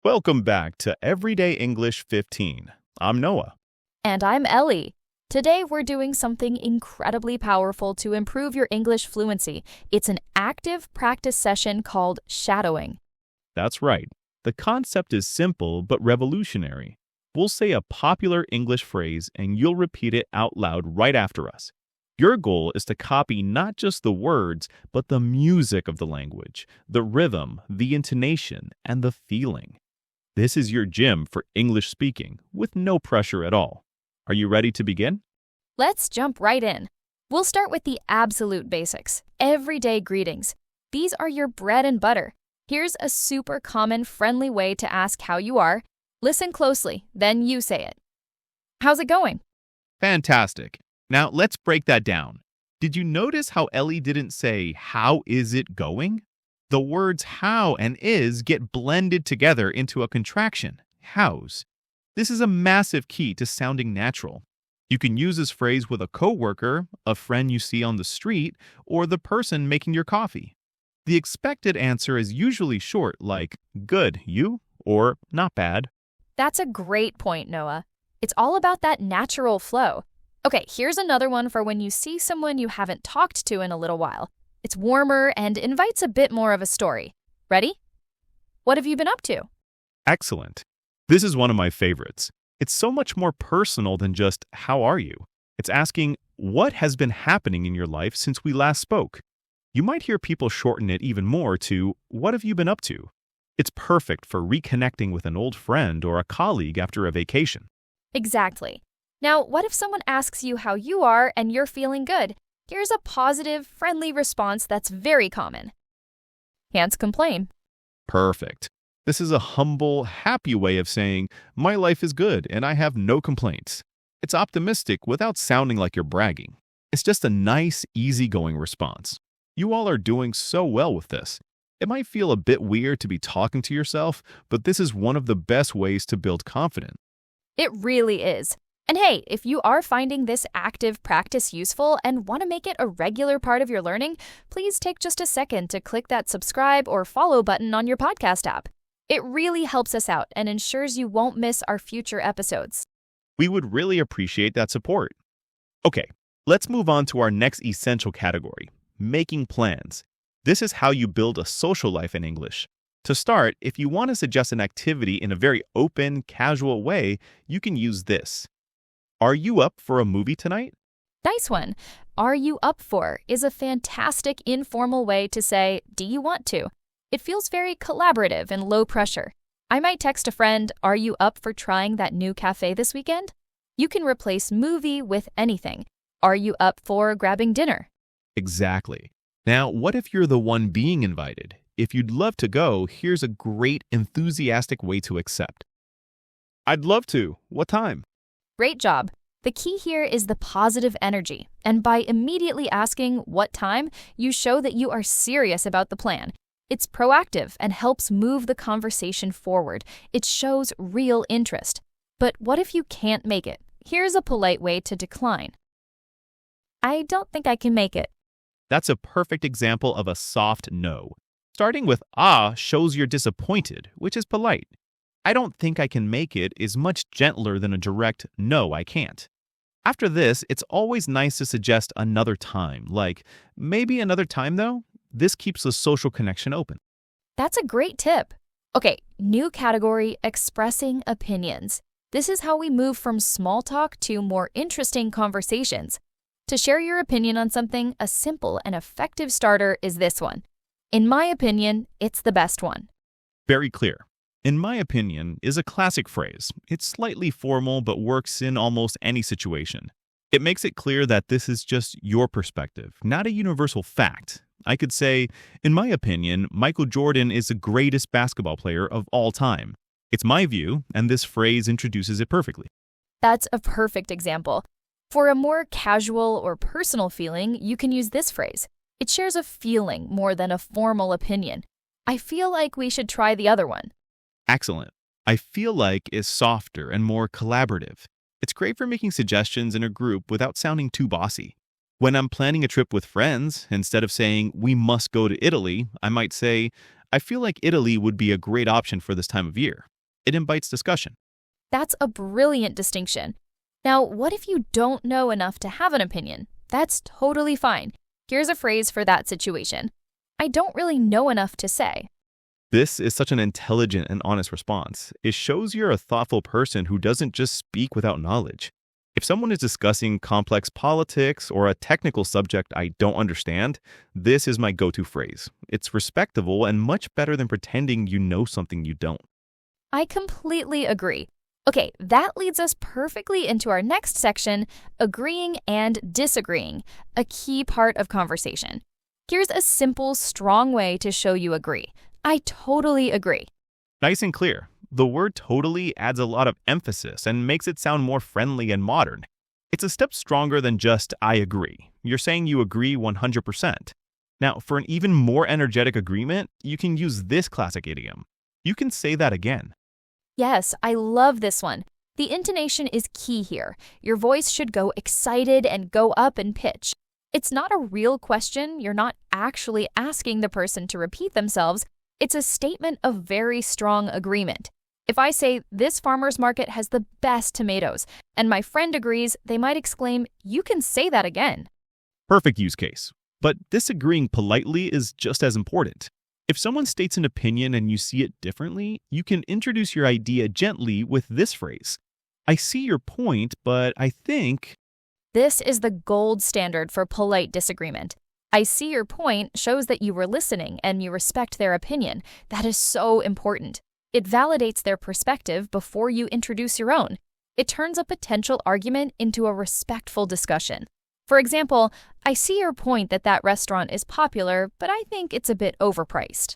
Welcome back to Everyday English 15. I'm Noah. And I'm Ellie. Today we're doing something incredibly powerful to improve your English fluency. It's an active practice session called shadowing. That's right. The concept is simple but revolutionary. We'll say a popular English phrase and you'll repeat it out loud right after us. Your goal is to copy not just the words, but the music of the language, the rhythm, the intonation, and the feeling. This is your gym for English speaking with no pressure at all. Are you ready to begin? Let's jump right in. We'll start with the absolute basics, everyday greetings. These are your bread and butter. Here's a super common, friendly way to ask how you are. Listen closely, then you say it. How's it going? Fantastic. Now let's break that down. Did you notice how Ellie didn't say, "How is it going?" The words how and is get blended together into a contraction, how's. This is a massive key to sounding natural. You can use this phrase with a coworker, a friend you see on the street, or the person making your coffee. The expected answer is usually short, like, "Good, you?" or "Not bad." That's a great point, Noah. It's all about that natural flow. Okay, here's another one for when you see someone you haven't talked to in a little while. It's warmer and invites a bit more of a story. Ready? What have you been up to? Excellent. This is one of my favorites. It's so much more personal than just, "How are you?" It's asking, "What has been happening in your life since we last spoke?" You might hear people shorten it even more to, "What have you been up to?" It's perfect for reconnecting with an old friend or a colleague after a vacation. Exactly. Now, what if someone asks you how you are and you're feeling good? Here's a positive, friendly response that's very common. Can't complain. Perfect. This is a humble, happy way of saying, "My life is good and I have no complaints." It's optimistic without sounding like you're bragging. It's just a nice, easygoing response. You all are doing so well with this. It might feel a bit weird to be talking to yourself, but this is one of the best ways to build confidence. It really is. And hey, if you are finding this active practice useful and want to make it a regular part of your learning, please take just a second to click that subscribe or follow button on your podcast app. It really helps us out and ensures you won't miss our future episodes. We would really appreciate that support. Okay, let's move on to our next essential category, making plans. This is how you build a social life in English. To start, if you want to suggest an activity in a very open, casual way, you can use this. Are you up for a movie tonight? Nice one. Are you up for is a fantastic informal way to say, do you want to? It feels very collaborative and low pressure. I might text a friend, are you up for trying that new cafe this weekend? You can replace movie with anything. Are you up for grabbing dinner? Exactly. Now, what if you're the one being invited? If you'd love to go, here's a great, enthusiastic way to accept. I'd love to. What time? Great job. The key here is the positive energy, and by immediately asking what time, you show that you are serious about the plan. It's proactive and helps move the conversation forward. It shows real interest. But what if you can't make it? Here's a polite way to decline. I don't think I can make it. That's a perfect example of a soft no. Starting with "ah" shows you're disappointed, which is polite. "I don't think I can make it" is much gentler than a direct "no, I can't." After this, it's always nice to suggest another time, like, "Maybe another time though?" This keeps the social connection open. That's a great tip. Okay, new category, expressing opinions. This is how we move from small talk to more interesting conversations. To share your opinion on something, a simple and effective starter is this one. In my opinion, it's the best one. Very clear. "In my opinion" is a classic phrase. It's slightly formal but works in almost any situation. It makes it clear that this is just your perspective, not a universal fact. I could say, "In my opinion, Michael Jordan is the greatest basketball player of all time." It's my view, and this phrase introduces it perfectly. That's a perfect example. For a more casual or personal feeling, you can use this phrase. It shares a feeling more than a formal opinion. I feel like we should try the other one. Excellent. "I feel like" is softer and more collaborative. It's great for making suggestions in a group without sounding too bossy. When I'm planning a trip with friends, instead of saying, "We must go to Italy," I might say, "I feel like Italy would be a great option for this time of year." It invites discussion. That's a brilliant distinction. Now, what if you don't know enough to have an opinion? That's totally fine. Here's a phrase for that situation. I don't really know enough to say. This is such an intelligent and honest response. It shows you're a thoughtful person who doesn't just speak without knowledge. If someone is discussing complex politics or a technical subject I don't understand, this is my go-to phrase. It's respectable and much better than pretending you know something you don't. I completely agree. Okay, that leads us perfectly into our next section, agreeing and disagreeing, a key part of conversation. Here's a simple, strong way to show you agree. I totally agree. Nice and clear. The word totally adds a lot of emphasis and makes it sound more friendly and modern. It's a step stronger than just I agree. You're saying you agree 100%. Now, for an even more energetic agreement, you can use this classic idiom. You can say that again. Yes, I love this one. The intonation is key here. Your voice should go excited and go up in pitch. It's not a real question. You're not actually asking the person to repeat themselves. It's a statement of very strong agreement. If I say, this farmer's market has the best tomatoes, and my friend agrees, they might exclaim, you can say that again. Perfect use case. But disagreeing politely is just as important. If someone states an opinion and you see it differently, you can introduce your idea gently with this phrase. I see your point, but I think... This is the gold standard for polite disagreement. I see your point shows that you were listening and you respect their opinion. That is so important. It validates their perspective before you introduce your own. It turns a potential argument into a respectful discussion. For example, I see your point that that restaurant is popular, but I think it's a bit overpriced.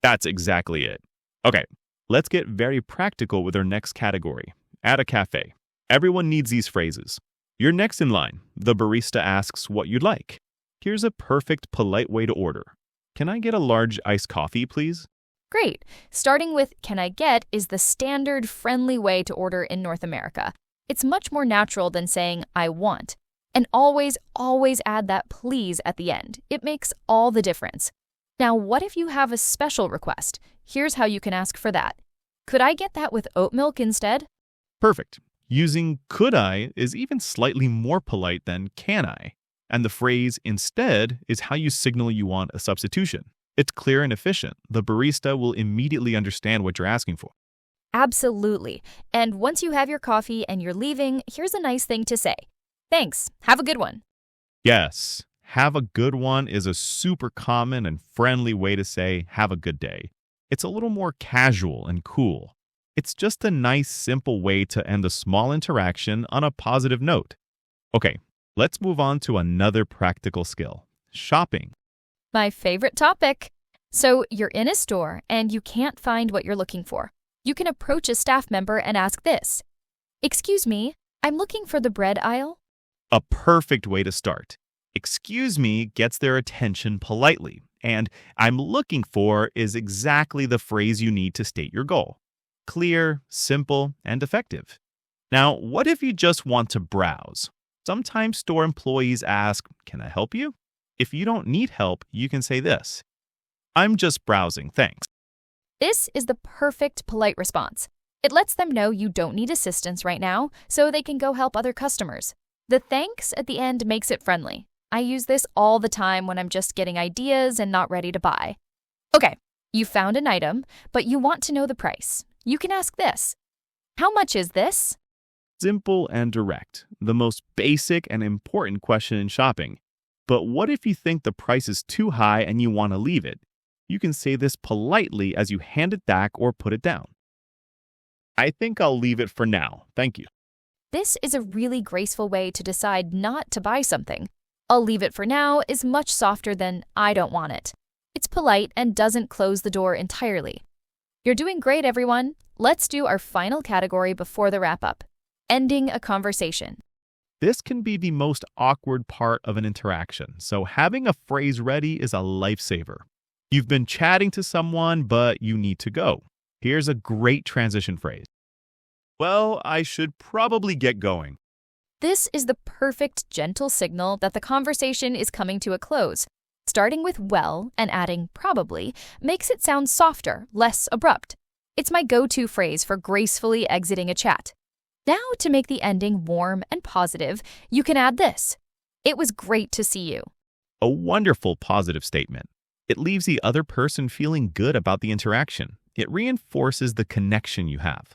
That's exactly it. Okay, let's get very practical with our next category. At a cafe. Everyone needs these phrases. You're next in line. The barista asks what you'd like. Here's a perfect, polite way to order. Can I get a large iced coffee, please? Great. Starting with can I get is the standard friendly way to order in North America. It's much more natural than saying I want. And always add that please at the end. It makes all the difference. Now, what if you have a special request? Here's how you can ask for that. Could I get that with oat milk instead? Perfect. Using could I is even slightly more polite than can I. And the phrase instead is how you signal you want a substitution. It's clear and efficient. The barista will immediately understand what you're asking for. Absolutely. And once you have your coffee and you're leaving, here's a nice thing to say. Thanks. Have a good one. Yes, have a good one is a super common and friendly way to say have a good day. It's a little more casual and cool. It's just a nice, simple way to end a small interaction on a positive note. Okay, let's move on to another practical skill, shopping. My favorite topic. So you're in a store and you can't find what you're looking for. You can approach a staff member and ask this. Excuse me, I'm looking for the bread aisle. A perfect way to start. Excuse me gets their attention politely, and I'm looking for is exactly the phrase you need to state your goal. Clear, simple, and effective. Now, what if you just want to browse? Sometimes store employees ask, can I help you? If you don't need help, you can say this. I'm just browsing, thanks. This is the perfect polite response. It lets them know you don't need assistance right now, so they can go help other customers. The thanks at the end makes it friendly. I use this all the time when I'm just getting ideas and not ready to buy. Okay, you found an item, but you want to know the price. You can ask this. How much is this? Simple and direct, the most basic and important question in shopping. But what if you think the price is too high and you want to leave it? You can say this politely as you hand it back or put it down. I think I'll leave it for now. Thank you. This is a really graceful way to decide not to buy something. I'll leave it for now is much softer than I don't want it. It's polite and doesn't close the door entirely. You're doing great, everyone. Let's do our final category before the wrap-up. Ending a conversation. This can be the most awkward part of an interaction, so having a phrase ready is a lifesaver. You've been chatting to someone, but you need to go. Here's a great transition phrase. Well, I should probably get going. This is the perfect gentle signal that the conversation is coming to a close. Starting with well and adding probably makes it sound softer, less abrupt. It's my go-to phrase for gracefully exiting a chat. Now, to make the ending warm and positive, you can add this. It was great to see you. A wonderful positive statement. It leaves the other person feeling good about the interaction. It reinforces the connection you have.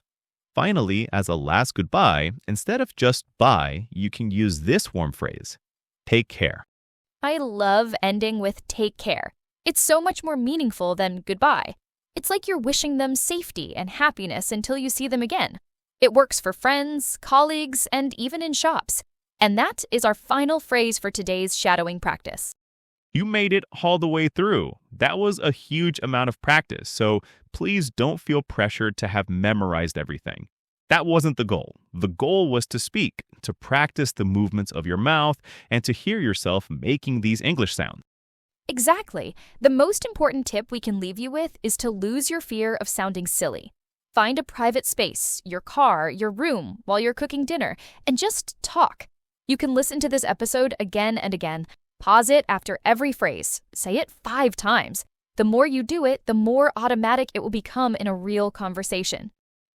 Finally, as a last goodbye, instead of just bye, you can use this warm phrase. Take care. I love ending with take care. It's so much more meaningful than goodbye. It's like you're wishing them safety and happiness until you see them again. It works for friends, colleagues, and even in shops. And that is our final phrase for today's shadowing practice. You made it all the way through. That was a huge amount of practice, so please don't feel pressured to have memorized everything. That wasn't the goal. The goal was to speak, to practice the movements of your mouth, and to hear yourself making these English sounds. Exactly. The most important tip we can leave you with is to lose your fear of sounding silly. Find a private space, your car, your room, while you're cooking dinner, and just talk. You can listen to this episode again and again. Pause it after every phrase. Say it 5 times. The more you do it, the more automatic it will become in a real conversation.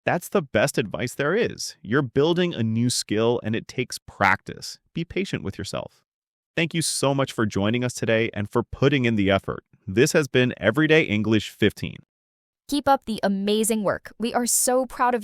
That's the best advice there is. You're building a new skill and it takes practice. Be patient with yourself. Thank you so much for joining us today and for putting in the effort. This has been Everyday English 15. Keep up the amazing work. We are so proud of you.